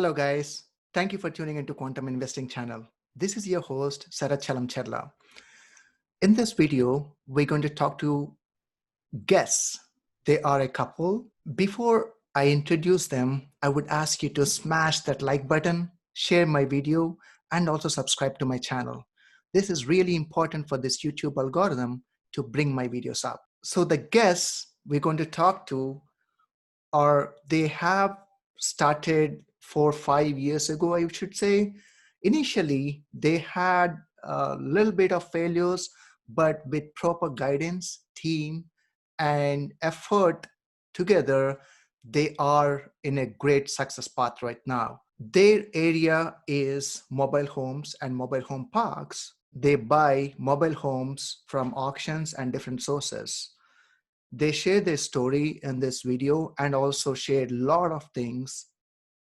Hello guys, thank you for tuning into Quantum Investing channel. This is your host Sarath Chalamcherla. In this video, we're going to talk to guests. They are a couple. Before I introduce them, I would ask you to smash that like button, share my video, and also subscribe to my channel. This is really important for this YouTube algorithm to bring my videos up. So the guests we're going to talk to they have started 4 or 5 years ago, I should say. Initially, they had a little bit of failures, but with proper guidance, team, and effort together, they are in a great success path right now. Their area is mobile homes and mobile home parks. They buy mobile homes from auctions and different sources. They share their story in this video and also share a lot of things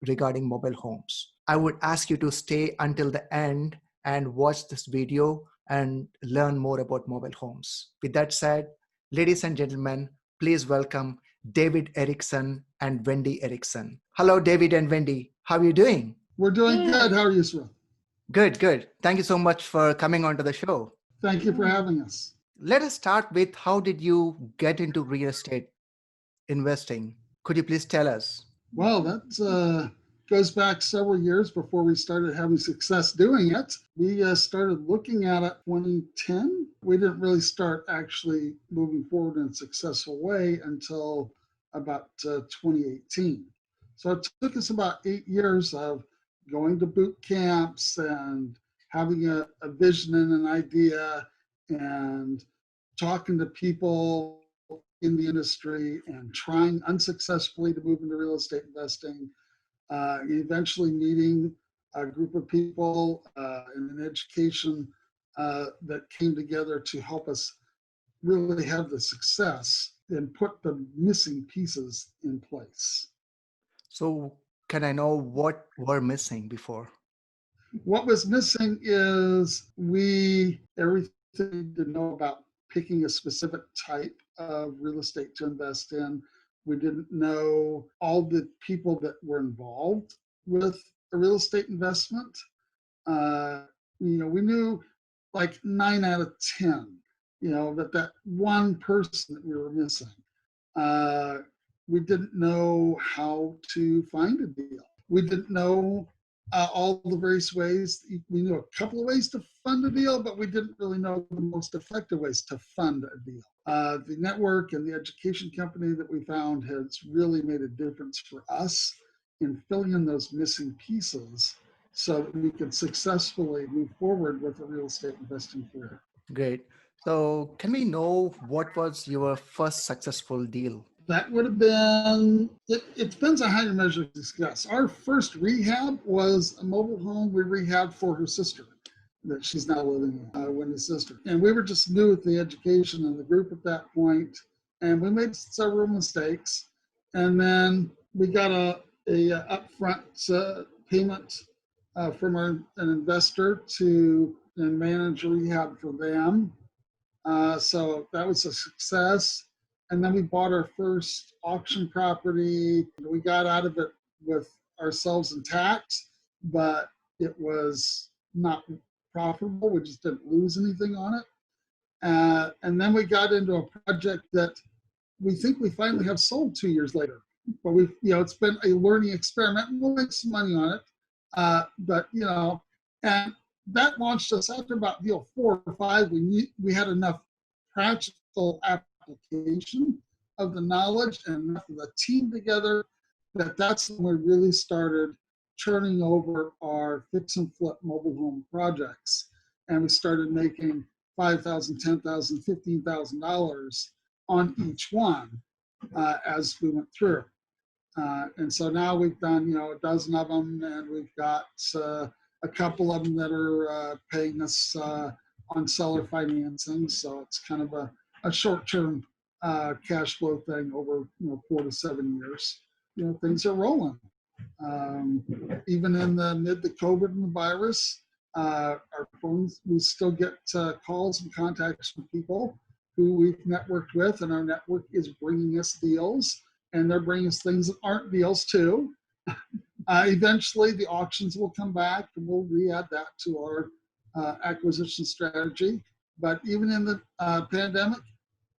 regarding mobile homes. I would ask you to stay until the end and watch this video and learn more about mobile homes. With that said, ladies and gentlemen, please welcome David Erickson and Wendy Erickson. Hello, David and Wendy. How are you doing? We're doing good. How are you, sir? Good. Thank you so much for coming onto the show. Thank you for having us. Let us start with how did you get into real estate investing? Could you please tell us? Well, that goes back several years before we started having success doing it. We started looking at it 2010. We didn't really start actually moving forward in a successful way until about 2018. So it took us about 8 years of going to boot camps and having a vision and an idea and talking to people in the industry and trying unsuccessfully to move into real estate investing, eventually meeting a group of people in an education that came together to help us really have the success and put the missing pieces in place. So can I know what were missing before? What was missing is everything to know about picking a specific type of real estate to invest in. We didn't know all the people that were involved with a real estate investment. We knew like 9 out of 10, that one person that we were missing. We didn't know how to find a deal. We didn't know all the various ways. We knew a couple of ways to fund a deal, but we didn't really know the most effective ways to fund a deal. The network and the education company that we found has really made a difference for us in filling in those missing pieces so that we could successfully move forward with a real estate investing career. Great. So can we know what was your first successful deal? That would have been, it depends on how you measure success. Our first rehab was a mobile home we rehabbed for her sister that she's now living in, Wendy's sister. And we were just new with the education and the group at that point, and we made several mistakes. And then we got a upfront payment from an investor to manage rehab for them. So that was a success. And then we bought our first auction property. We got out of it with ourselves intact, but it was not profitable. We just didn't lose anything on it. And then we got into a project that we think we finally have sold 2 years later. But it's been a learning experiment. We'll make some money on it. And that launched us after about deal 4 or 5. We had enough practical application of the knowledge and enough of the team together that's when we really started turning over our fix and flip mobile home projects. And we started making $5,000, $10,000, $15,000 on each one as we went through. And so now we've done, a dozen of them, and we've got a couple of them that are paying us on seller financing. So it's kind of a short-term cash flow thing over 4 to 7 years. Things are rolling. Even in the mid to COVID and the virus, our phones, we still get calls and contacts from people who we've networked with, and our network is bringing us deals, and they're bringing us things that aren't deals too. Eventually, the auctions will come back, and we'll re-add that to our acquisition strategy. But even in the pandemic,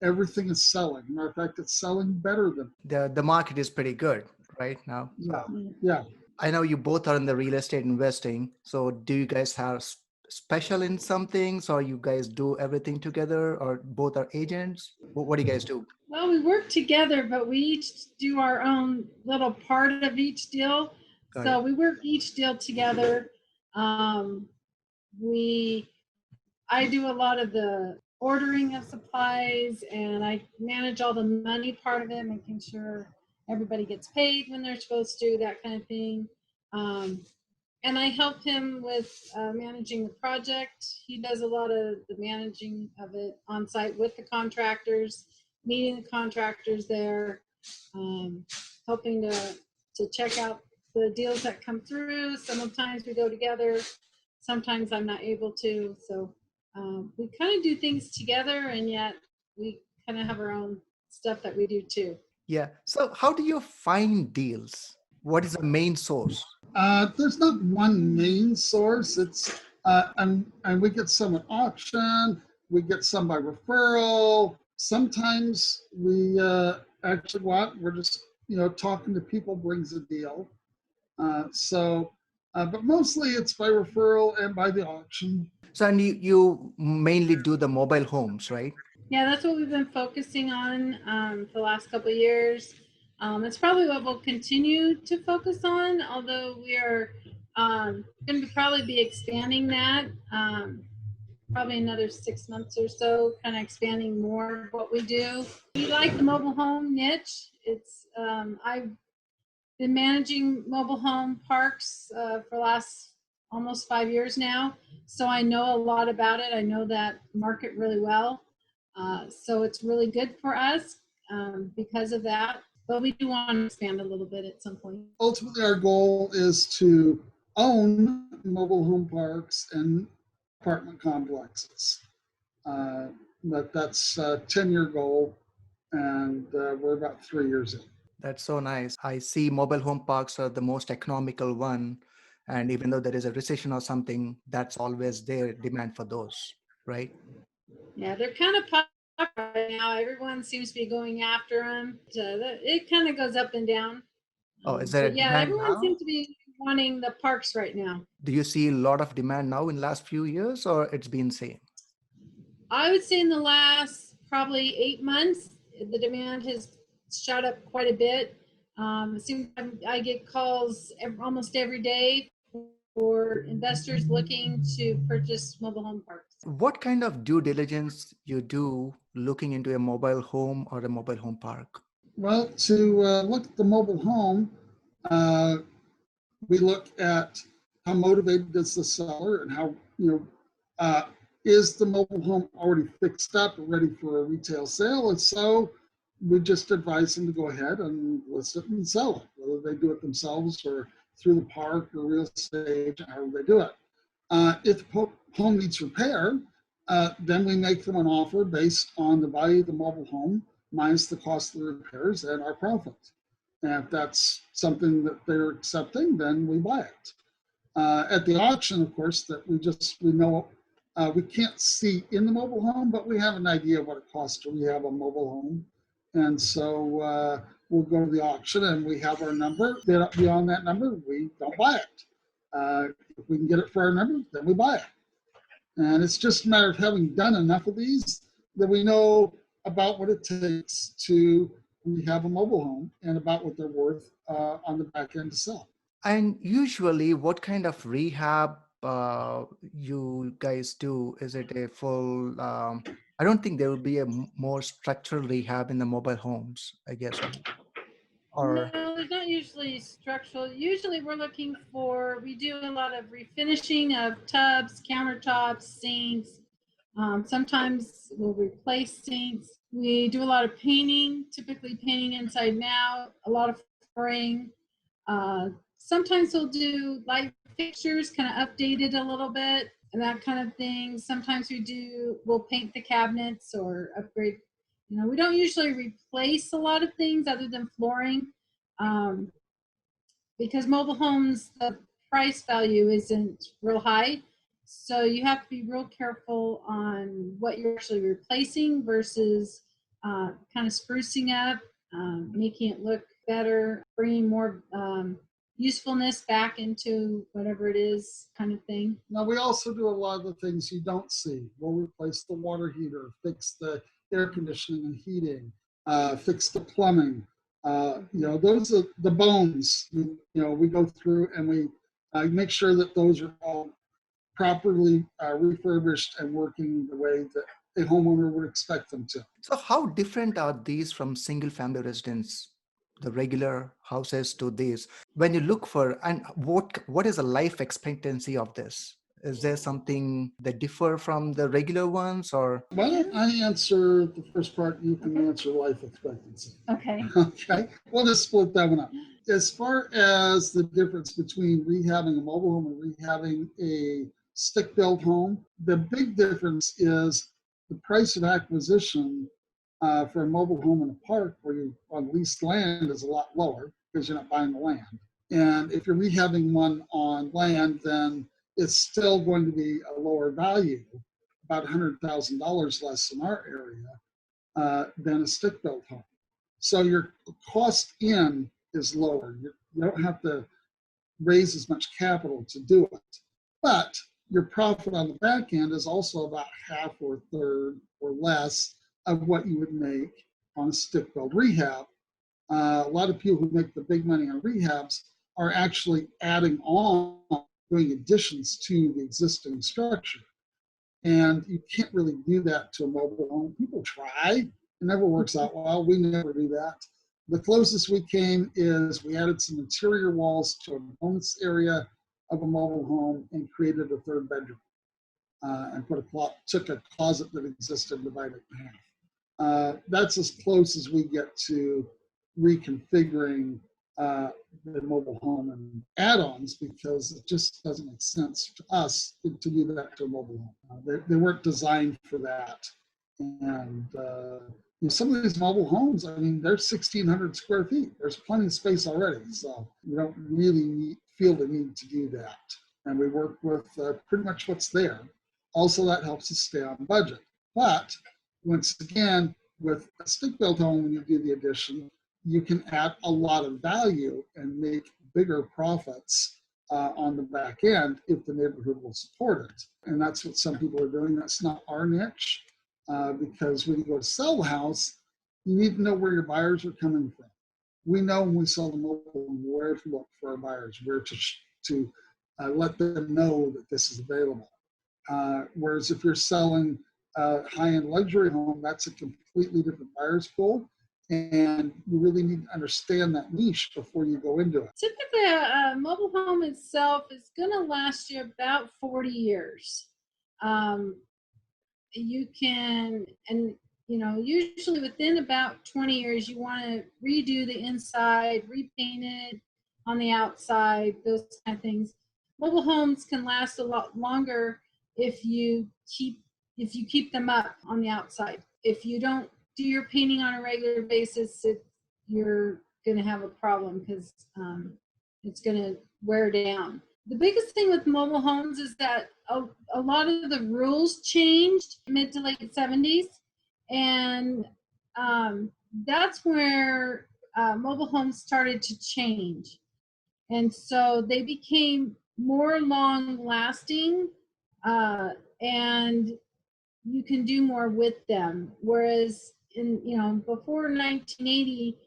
everything is selling. Matter of fact, it's selling better than. The market is pretty good right now. Yeah, yeah. I know you both are in the real estate investing. So do you guys have special in some things, or you guys do everything together, or both are agents? What do you guys do? Well, we work together, but we each do our own little part of each deal. Got So it. we work each deal together. Um, I do a lot of the ordering of supplies, and I manage all the money part of it, making sure everybody gets paid when they're supposed to, that kind of thing. And I help him with managing the project. He does a lot of the managing of it on site with the contractors, meeting the contractors there, helping to check out the deals that come through. Sometimes we go together, sometimes I'm not able to. So we kind of do things together, and yet we kind of have our own stuff that we do too. Yeah. So how do you find deals? What is the main source? There's not one main source. It's and we get some at auction. We get some by referral. Sometimes we actually go out. We're just talking to people brings a deal. But mostly it's by referral and by the auction. So and you mainly do the mobile homes, right? Yeah, that's what we've been focusing on for the last couple of years. It's probably what we'll continue to focus on, although we are going to probably be expanding that probably another 6 months or so, kind of expanding more of what we do. We like the mobile home niche. It's I've been managing mobile home parks for the last almost 5 years now, so I know a lot about it. I know that market really well. So it's really good for us because of that. But we do want to expand a little bit at some point. Ultimately, our goal is to own mobile home parks and apartment complexes. That's a 10-year goal, and we're about 3 years in. That's so nice. I see mobile home parks are the most economical one. And even though there is a recession or something, that's always there, demand for those, right? Yeah, they're kind of popular right now. Everyone seems to be going after them. It kind of goes up and down. Oh, is there a But yeah, demand everyone now? seems to be wanting the parks right now. Do you see a lot of demand now in last few years, or it's been same? I would say in the last probably 8 months, the demand has shot up quite a bit. It seems I get calls almost every day for investors looking to purchase mobile home parks. What kind of due diligence you do looking into a mobile home or a mobile home park? Well, to look at the mobile home, uh, we look at how motivated is the seller and how, is the mobile home already fixed up, ready for a retail sale? And so we just advise them to go ahead and list it and sell it, whether they do it themselves or through the park or real estate, however they do it. If the home needs repair, then we make them an offer based on the value of the mobile home minus the cost of the repairs and our profit. And if that's something that they're accepting, then we buy it. At the auction, of course, that we know we can't see in the mobile home, but we have an idea of what it costs to rehab a mobile home. And so we'll go to the auction and we have our number. If they're beyond that number, we don't buy it. If we can get it for our number, then we buy it. And it's just a matter of having done enough of these that we know about what it takes to rehab a mobile home and about what they're worth on the back end to sell. And usually, what kind of rehab you guys do? Is it a full? I don't think there will be a more structural rehab in the mobile homes, I guess, right? Or No, there's not usually structural. Usually we do a lot of refinishing of tubs, countertops, sinks. Sometimes we'll replace sinks. We do a lot of painting, typically painting inside and out, a lot of flooring. Sometimes we'll do light fixtures, kind of updated a little bit and that kind of thing. Sometimes we'll paint the cabinets or upgrade. We don't usually replace a lot of things other than flooring. because mobile homes, the price value isn't real high. So you have to be real careful on what you're actually replacing versus kind of sprucing up, making it look better, bringing more usefulness back into whatever it is kind of thing. Now, we also do a lot of the things you don't see. We'll replace the water heater, fix the air conditioning and heating, fix the plumbing. Those are the bones. We go through and we make sure that those are all properly refurbished and working the way that a homeowner would expect them to. So how different are these from single family residence, the regular houses to these? When you look for, and what is the life expectancy of this? Is there something that differ from the regular ones, or? Why don't I answer the first part? You can answer life expectancy. Okay. Okay, we'll just split that one up. As far as the difference between rehabbing a mobile home and rehabbing a stick-built home, the big difference is the price of acquisition for a mobile home in a park where you're on leased land is a lot lower because you're not buying the land. And if you're rehabbing one on land, then it's still going to be a lower value, about $100,000 less in our area than a stick-built home. So your cost in is lower. You don't have to raise as much capital to do it. But your profit on the back end is also about half or a third or less of what you would make on a stick-built rehab. A lot of people who make the big money on rehabs are actually adding on, doing additions to the existing structure. And you can't really do that to a mobile home. People try, it never works out well. We never do that. The closest we came is we added some interior walls to a bonus area of a mobile home and created a third bedroom and took a closet that existed and divided it in half. That's as close as we get to reconfiguring the mobile home and add-ons, because it just doesn't make sense to us to do that to a mobile home. They weren't designed for that. And some of these mobile homes, I mean, they're 1,600 square feet. There's plenty of space already. So you don't really feel the need to do that. And we work with pretty much what's there. Also, that helps us stay on budget. But once again, with a stick-built home, when you do the addition, you can add a lot of value and make bigger profits on the back end if the neighborhood will support it. And that's what some people are doing. That's not our niche, because when you go to sell the house, you need to know where your buyers are coming from. We know when we sell the mobile home where to look for our buyers, where to let them know that this is available. Whereas if you're selling a high-end luxury home, that's a completely different buyer's pool. And you really need to understand that niche before you go into it. Typically, a mobile home itself is going to last you about 40 years. You can, and usually within about 20 years, you want to redo the inside, repaint it on the outside, those kind of things. Mobile homes can last a lot longer if you keep them up on the outside. If you don't do your painting on a regular basis, you're going to have a problem because it's going to wear down. The biggest thing with mobile homes is that a lot of the rules changed mid to late 70s, and that's where mobile homes started to change. And so they became more long-lasting, and you can do more with them. Whereas before 1980,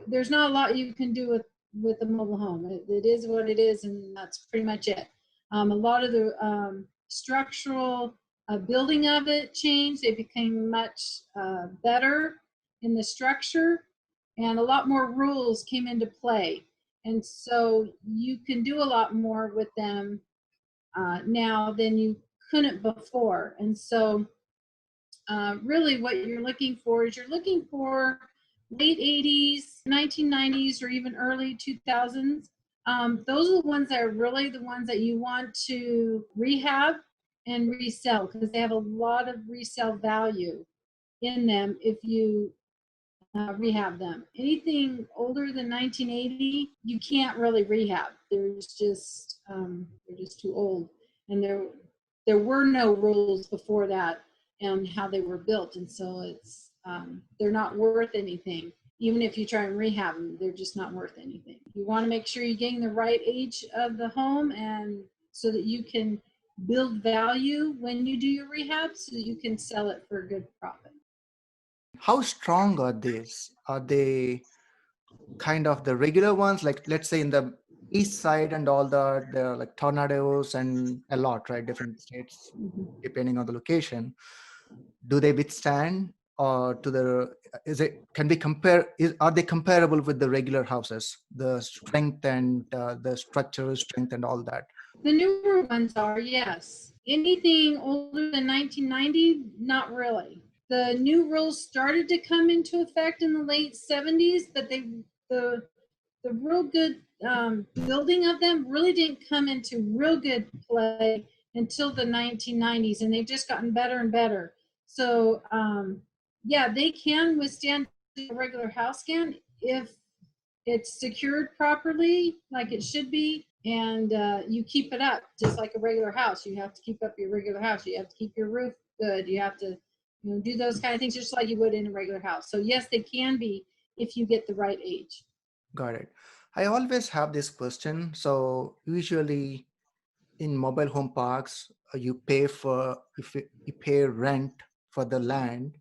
there's not a lot you can do with a mobile home. It is what it is, and that's pretty much it. A lot of the structural building of it changed. It became much better in the structure, and a lot more rules came into play. And so you can do a lot more with them now than you couldn't before. And so really what you're looking for is late 80s, 1990s, or even early 2000s. Those are the ones that are really the ones that you want to rehab and resell, because they have a lot of resale value in them if you rehab them. Anything older than 1980, you can't really rehab. They're just too old, and there were no rules before that and how they were built, and so they're not worth anything. Even if you try and rehab them, they're just not worth anything. You want to make sure you're getting the right age of the home, and so that you can build value when you do your rehab, so that you can sell it for a good profit. How strong are these? Are they kind of the regular ones, like let's say in the east side and all that, there are like tornadoes and a lot, right? Different states, depending on the location. Do they withstand, or are they comparable with the regular houses, the strength and the structural strength and all that? The newer ones are, yes. Anything older than 1990, not really. The new rules started to come into effect in the late 70s, but the real good building of them really didn't come into real good play until the 1990s, and they've just gotten better and better. So yeah, they can withstand a regular house can if it's secured properly, like it should be, and you keep it up just like a regular house. You have to keep up your regular house. You have to keep your roof good. You have to do those kind of things just like you would in a regular house. So yes, they can be if you get the right age. Got it. I always have this question. So usually in mobile home parks, you pay rent for the land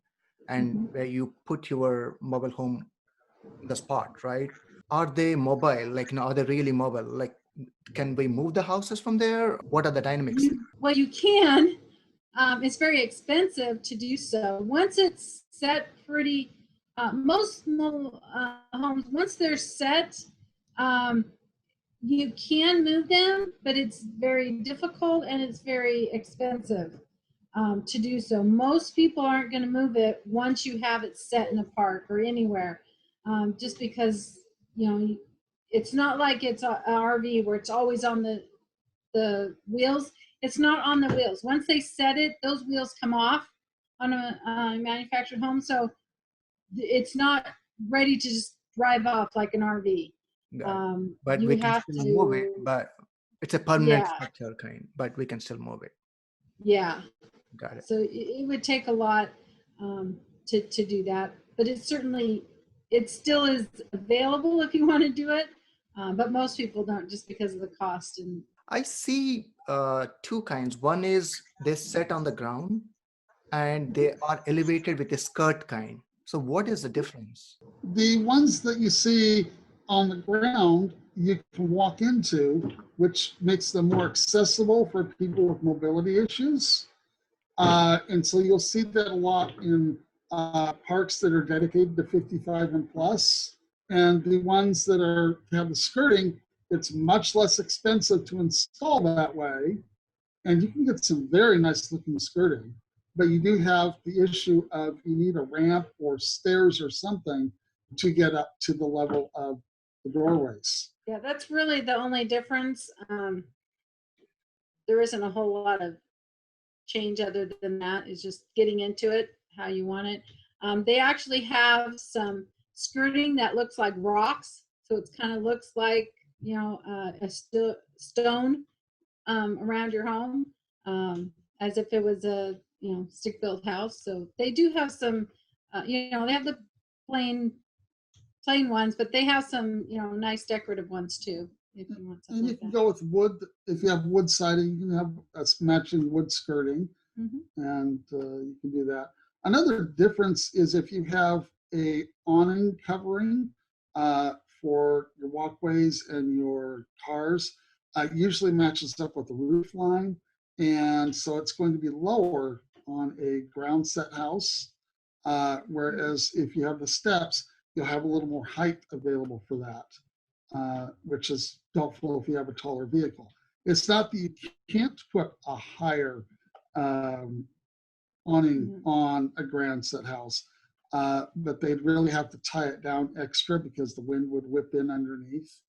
and where you put your mobile home in the spot, right? Are they mobile? Like, are they really mobile? Like, can we move the houses from there? What are the dynamics? Well, you can. It's very expensive to do so. Once it's set pretty, most mobile homes, once they're set, you can move them, but it's very difficult and it's very expensive to do so. Most people aren't going to move it once you have it set in a park or anywhere, just because it's not like it's an RV where it's always on the wheels. It's not on the wheels. Once they set it, those wheels come off on a manufactured home, so it's not ready to just drive off like an RV. But You we can have still to, move it, but it's a permanent yeah, structure kind, but we can still move it. yeah. Got it. So it would take a lot to do that, but it still is available if you want to do it, but most people don't, just because of the cost. And I see two kinds. One is they set on the ground and they are elevated with a skirt kind. So what is the difference? The ones that you see on the ground, you can walk into, which makes them more accessible for people with mobility issues. And so you'll see that a lot in parks that are dedicated to 55 and plus. And the ones that have the skirting, it's much less expensive to install that way. And you can get some very nice looking skirting. But you do have the issue of you need a ramp or stairs or something to get up to the level of the doorways. yeah, that's really the only difference. There isn't a whole lot of change other than that. Is just getting into it how you want it. They actually have some skirting that looks like rocks, so it kind of looks like a stone around your home, as if it was a stick-built house. So they do have some, they have the plain ones, but they have some nice decorative ones too. If you want something And you like can that. go with wood. If you have wood siding, you can have a matching wood skirting, and you can do that. Another difference is if you have a awning covering for your walkways and your cars, usually matches up with the roof line, and so it's going to be lower on a ground set house. Whereas if you have the steps, you'll have a little more height available for that, which is helpful if you have a taller vehicle. It's not that you can't put a higher awning on a grand set house, but they'd really have to tie it down extra because the wind would whip in underneath.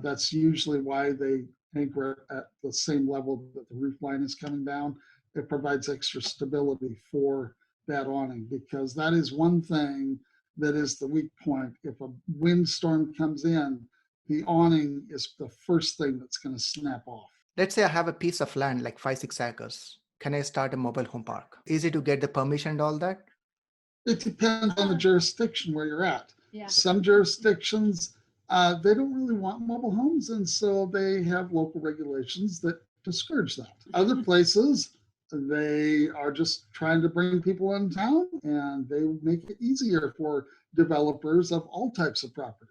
That's usually why they anchor at the same level that the roof line is coming down. It provides extra stability for that awning, because that is one thing that is the weak point. If a windstorm comes in, the awning is the first thing that's going to snap off. Let's say I have a piece of land like 5-6 acres. Can I start a mobile home park? Easy to get the permission and all that? It depends on the jurisdiction where you're at. Yeah. Some jurisdictions, they don't really want mobile homes, and so they have local regulations that discourage that. Other places, they are just trying to bring people in town, and they make it easier for developers of all types of property.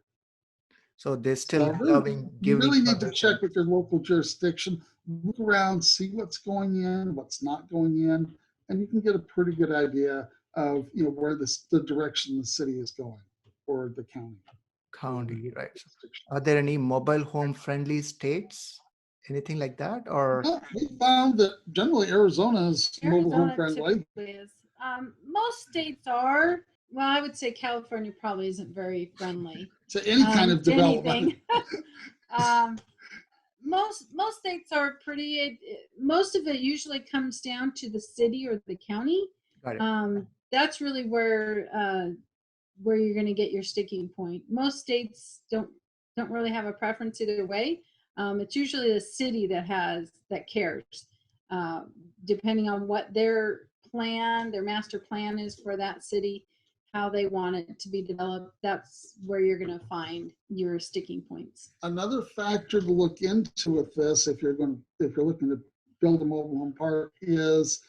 So they're still So allowing you giving really need to permission. check with your local jurisdiction, look around, see what's going in, what's not going in, and you can get a pretty good idea of where the direction the city is going, or the County, right? Are there any mobile home friendly states? Anything like that? Or Well, we found that generally Arizona is mobile home Arizona friendly. typically is. Most states are. Well, I would say California probably isn't very friendly To any kind of to development. anything. Most states are pretty. Most of it usually comes down to the city or the county. got it. That's really where you're going to get your sticking point. Most states don't really have a preference either way. It's usually the city that cares, depending on what their master plan is for that city, how they want it to be developed. That's where you're going to find your sticking points. Another factor to look into with this, if you're looking to build a mobile home park, is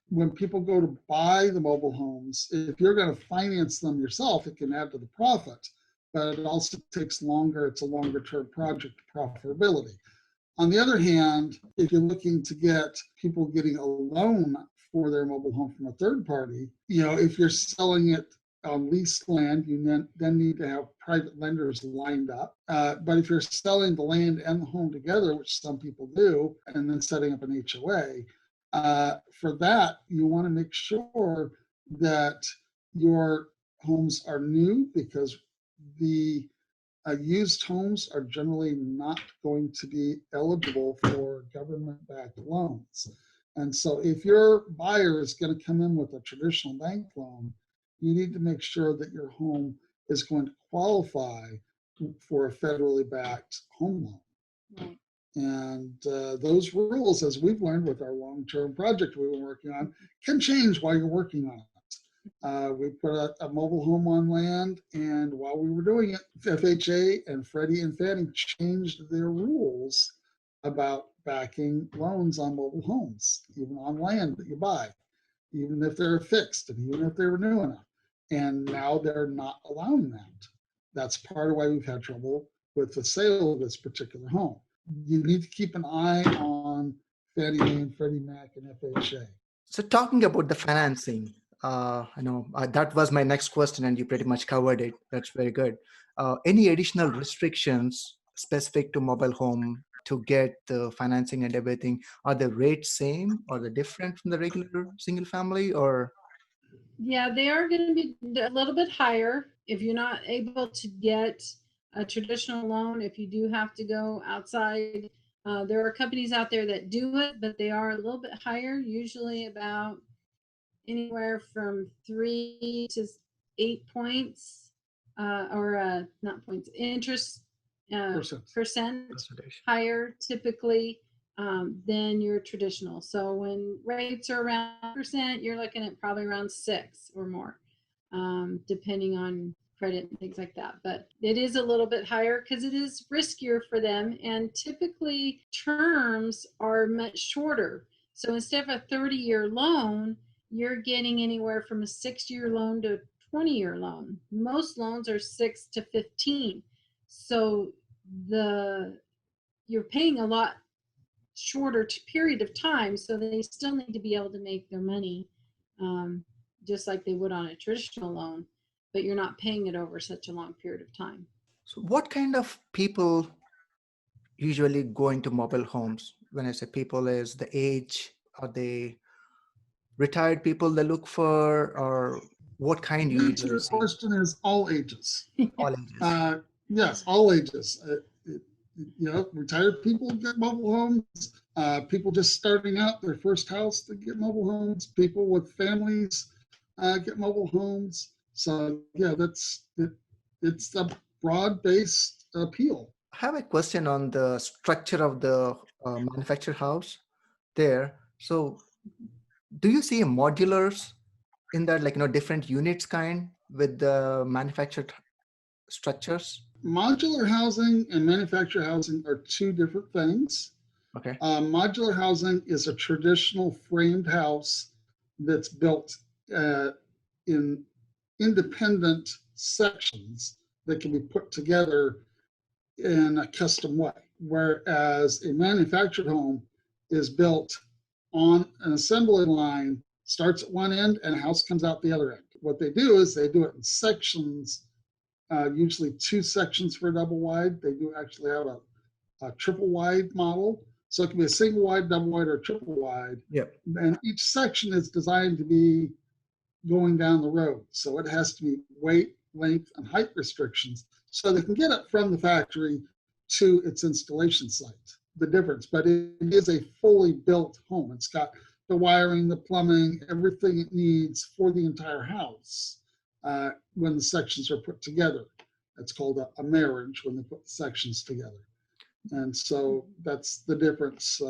when people go to buy the mobile homes, if you're going to finance them yourself, it can add to the profit, but it also takes longer. It's a longer term project profitability. On the other hand, if you're looking to get people getting a loan for their mobile home from a third party, if you're selling it on leased land, you then need to have private lenders lined up. But if you're selling the land and the home together, which some people do, and then setting up an HOA, for that, you want to make sure that your homes are new, because the used homes are generally not going to be eligible for government-backed loans. And so if your buyer is going to come in with a traditional bank loan, you need to make sure that your home is going to qualify for a federally backed home loan. Right. And those rules, as we've learned with our long-term project we've been working on, can change while you're working on it. We put a mobile home on land, and while we were doing it, FHA and Freddie and Fannie changed their rules about backing loans on mobile homes, even on land that you buy, even if they're fixed and even if they were new enough. And now they're not allowing that. That's part of why we've had trouble with the sale of this particular home. You need to keep an eye on Fannie Mae and Freddie Mac and FHA. So talking about the financing, I know that was my next question, and you pretty much covered it. That's very good. Any additional restrictions specific to mobile home to get the financing and everything? Are the rates same, or they different from the regular single family, or? Yeah, they are going to be a little bit higher if you're not able to get a traditional loan. If you do have to go outside, there are companies out there that do it, but they are a little bit higher, usually about anywhere from 3 to 8 points, or not points, interest percent higher typically than your traditional. So when rates are around percent, you're looking at probably around 6 or more, depending on credit and things like that. But it is a little bit higher because it is riskier for them, and typically terms are much shorter. So instead of a 30-year loan, you're getting anywhere from a 6-year loan to a 20-year loan. Most loans are 6 to 15. So you're paying a lot shorter period of time, so they still need to be able to make their money just like they would on a traditional loan, but you're not paying it over such a long period of time. So what kind of people usually go into mobile homes? When I say people, is the age, are they retired people they look for, or what kind you usually The see? question is all ages. All ages. Yes, all ages. Retired people get mobile homes. People just starting out their first house to get mobile homes. People with families get mobile homes. So yeah, it's a broad-based appeal. I have a question on the structure of the manufactured house there. So do you see modulars in that, like, different units kind with the manufactured structures? Modular housing and manufactured housing are two different things. Okay. Modular housing is a traditional framed house that's built in independent sections that can be put together in a custom way, whereas a manufactured home is built on an assembly line, starts at one end and a house comes out the other end. What they do is they do it in sections, usually 2 sections for a double wide. They do actually have a triple wide model. So it can be a single wide, double wide, or triple wide. Yep. And each section is designed to be going down the road. So it has to be weight, length, and height restrictions so they can get it from the factory to its installation site. The difference, but it is a fully built home. It's got the wiring, the plumbing, everything it needs for the entire house when the sections are put together. It's called a marriage when they put the sections together. And so that's the difference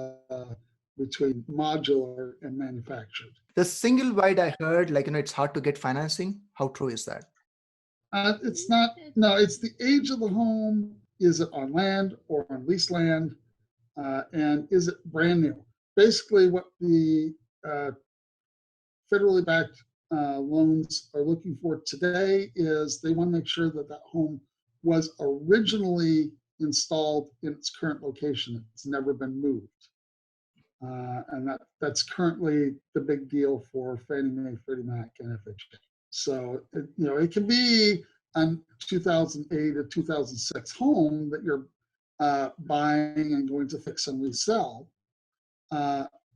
between modular and manufactured. The single wide, I heard, like, it's hard to get financing. How true is that? It's not, no, it's the age of the home. Is it on land or on leased land? And is it brand new? Basically, what the federally backed loans are looking for today is they want to make sure that that home was originally installed in its current location. It's never been moved. And that's currently the big deal for Fannie Mae, Freddie Mac, and FHA. So, it can be a 2008 or 2006 home that you're buying and going to fix and resell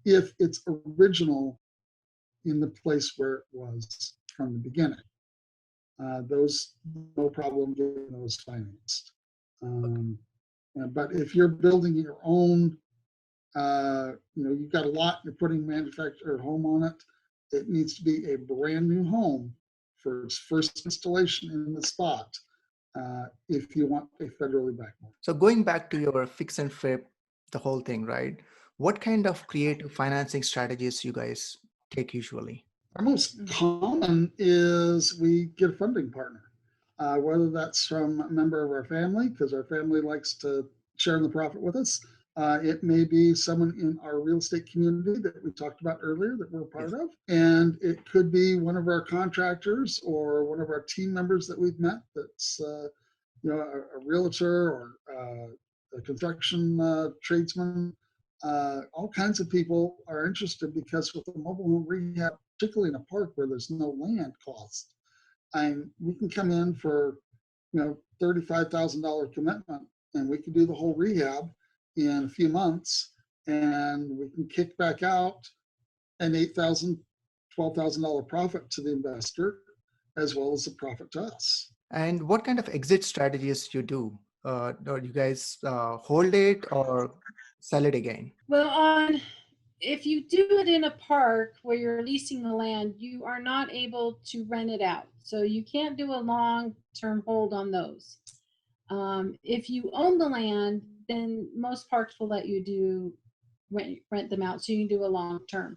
if it's original in the place where it was from the beginning. Those, no problem getting those financed. But if you're building your own, you've got a lot, you're putting manufactured home on it, it needs to be a brand new home for its first installation in the spot if you want a federally backed loan. So going back to your fix and flip, the whole thing, right? What kind of creative financing strategies you guys take usually? Our most common is we get a funding partner, whether that's from a member of our family, because our family likes to share in the profit with us. It may be someone in our real estate community that we talked about earlier that we're a part of. And it could be one of our contractors or one of our team members that we've met that's a realtor or a construction tradesman. All kinds of people are interested because with the mobile home rehab, particularly in a park where there's no land cost, and we can come in for $35,000 commitment, and we can do the whole rehab in a few months, and we can kick back out an $8,000, $12,000 profit to the investor, as well as a profit to us. And what kind of exit strategies you do? Do you guys hold it or sell it again? Well, if you do it in a park where you're leasing the land, you are not able to rent it out. So you can't do a long-term hold on those. If you own the land, then most parks will let you do rent them out, so you can do a long-term.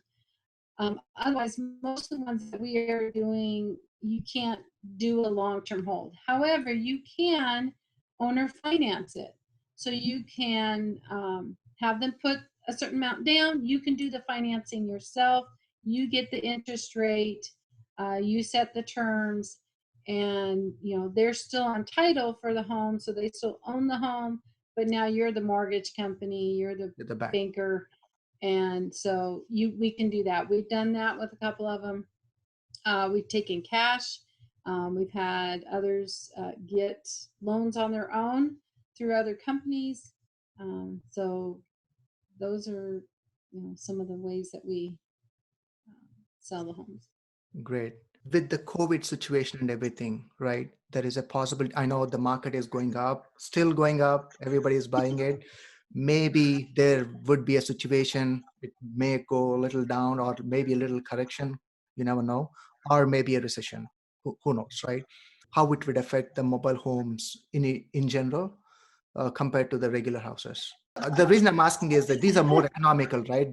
Otherwise, most of the ones that we are doing, you can't do a long-term hold. However, you can owner finance it. So you can have them put a certain amount down. You can do the financing yourself. You get the interest rate. You set the terms, and they're still on title for the home, so they still own the home. But now you're the mortgage company. You're the banker. And so we can do that. We've done that with a couple of them. We've taken cash. We've had others get loans on their own through other companies. So those are some of the ways that we sell the homes. Great. With the COVID situation and everything, right? There is a possibility. I know the market is going up, still going up. Everybody is buying it. Maybe there would be a situation, it may go a little down or maybe a little correction, you never know, or maybe a recession. who knows, right? How it would affect the mobile homes in general compared to the regular houses. The reason I'm asking is that these are more economical, right?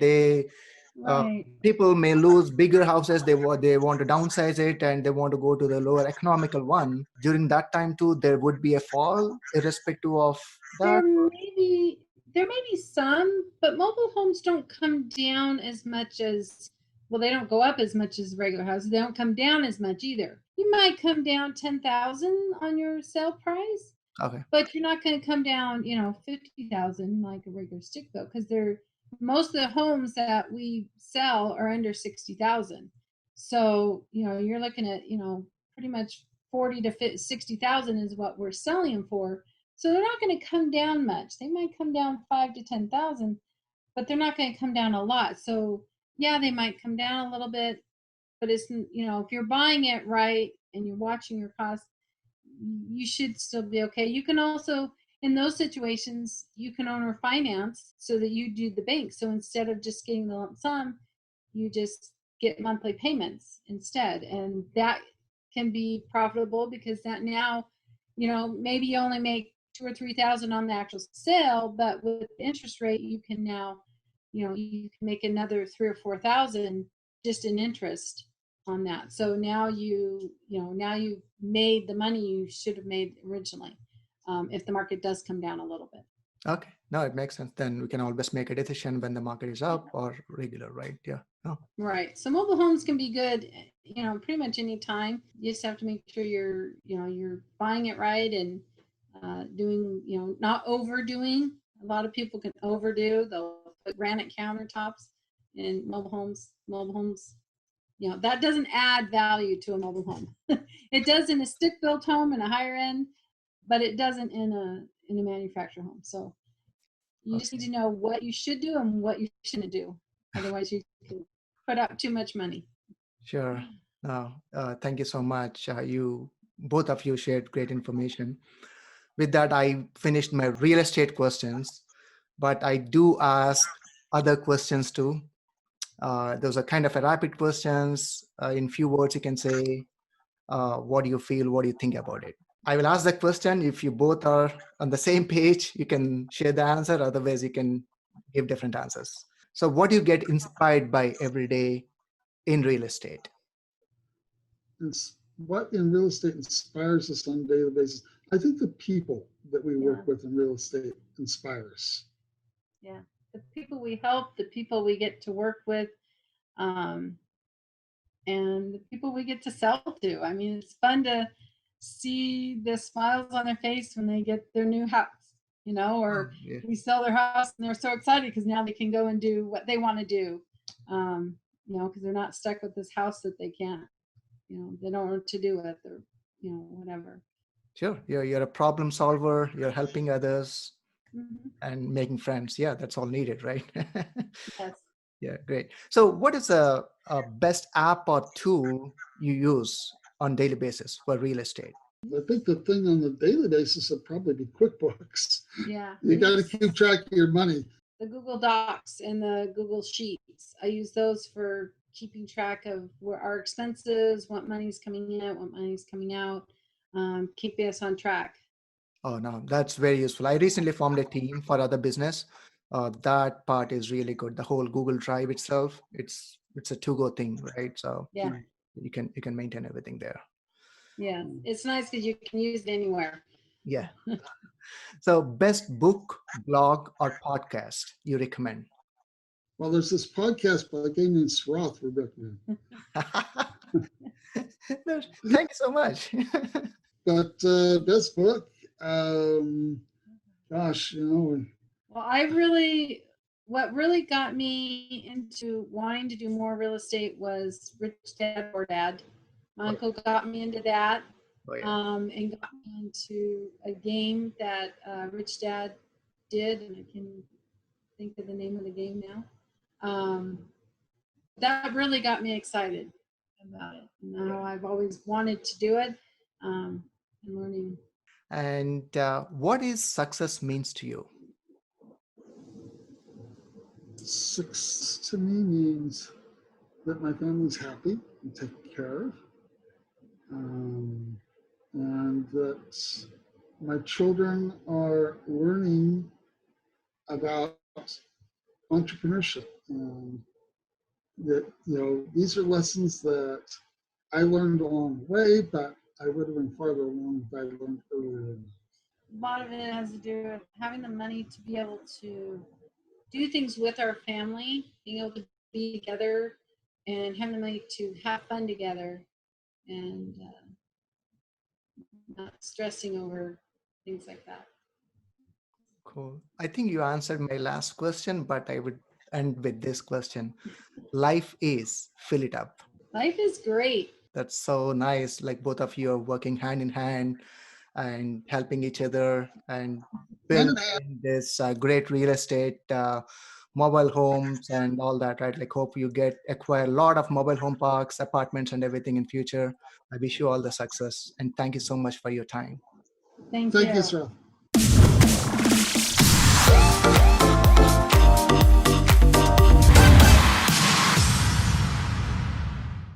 Right. People may lose bigger houses. They want to downsize it and they want to go to the lower economical one. During that time too, there would be a fall irrespective of that. There may be some, but mobile homes don't come down as much as, well, they don't go up as much as regular houses. They don't come down as much either. You might come down 10,000 on your sale price, Okay. but you're not going to come down, 50,000 like a regular stick built, because most of the homes that we sell are under 60,000. So, you're looking at, pretty much 40 to 60,000 is what we're selling them for. So they're not going to come down much. They might come down 5 to 10,000, but they're not going to come down a lot. So yeah, they might come down a little bit, but it's, if you're buying it right and you're watching your costs, you should still be okay. You can also, in those situations, you can owner finance so that you do the bank. So instead of just getting the lump sum, you just get monthly payments instead. And that can be profitable because that now, maybe you only make 2,000 or 3,000 on the actual sale, but with the interest rate, you can now, you can make another 3,000 or 4,000 just in interest on that. So now you've made the money you should have made originally, if the market does come down a little bit. Okay. No, it makes sense. Then we can always make a decision when the market is up or regular, right? Yeah. Oh. Right. So mobile homes can be good, pretty much any time. You just have to make sure you're buying it right and doing, not overdoing. A lot of people can overdo. They'll put granite countertops in mobile homes. That doesn't add value to a mobile home. It does in a stick-built home in a higher end, but it doesn't in a manufactured home. So you just need to know what you should do and what you shouldn't do. Otherwise, you can put up too much money. Sure. Thank you so much. Both of you shared great information. With that, I finished my real estate questions, but I do ask other questions too. Those are kind of a rapid questions. In few words, you can say, what do you feel? What do you think about it? I will ask the question. If you both are on the same page, you can share the answer. Otherwise, you can give different answers. So what do you get inspired by every day in real estate? What in real estate inspires us on a daily basis? I think the people that we work with in real estate inspire us. Yeah, the people we help, the people we get to work with, and the people we get to sell to. I mean, it's fun to see the smiles on their face when they get their new house, or we sell their house and they're so excited because now they can go and do what they want to do, because they're not stuck with this house that they can't, they don't know what to do with, or, whatever. Sure. You're a problem solver. You're helping others and making friends. Yeah, that's all needed, right? Yes. Yeah, great. So what is a best app or tool you use on daily basis for real estate? I think the thing on the daily basis would probably be QuickBooks. Yeah. You got to keep track of your money. The Google Docs and the Google Sheets. I use those for keeping track of where our expenses, what money's coming in, what money's coming out, keeping us on track. Oh, no, that's very useful. I recently formed a team for other business. That part is really good. The whole Google Drive itself, it's a to-go thing, right? So yeah, you can maintain everything there. Yeah, it's nice because you can use it anywhere. Yeah. So best book, blog, or podcast you recommend? Well, there's this podcast by Damien Sroth we recommend. Thank you so much. But best book, gosh, Well, what really got me into wanting to do more real estate was Rich Dad Poor Dad. My uncle got me into that, and got me into a game that Rich Dad did, and I can think of the name of the game now. That really got me excited about it. Now I've always wanted to do it, and learning. And what is success means to you? Success to me means that my family's happy and taken care of, and that my children are learning about entrepreneurship. That, you know, these are lessons that I learned along the way, but I would have been farther along if I learned earlier. A lot of it has to do with having the money to be able to do things with our family, being able to be together, and having the money to have fun together, and not stressing over things like that. Cool. I think you answered my last question, but I would end with this question. Life is, fill it up. Life is great. That's so nice. Like both of you are working hand in hand and helping each other and Hand building in hand. this great real estate, mobile homes and all that, right? Like hope you acquire a lot of mobile home parks, apartments and everything in future. I wish you all the success and thank you so much for your time. Thank Thank you, you. sir.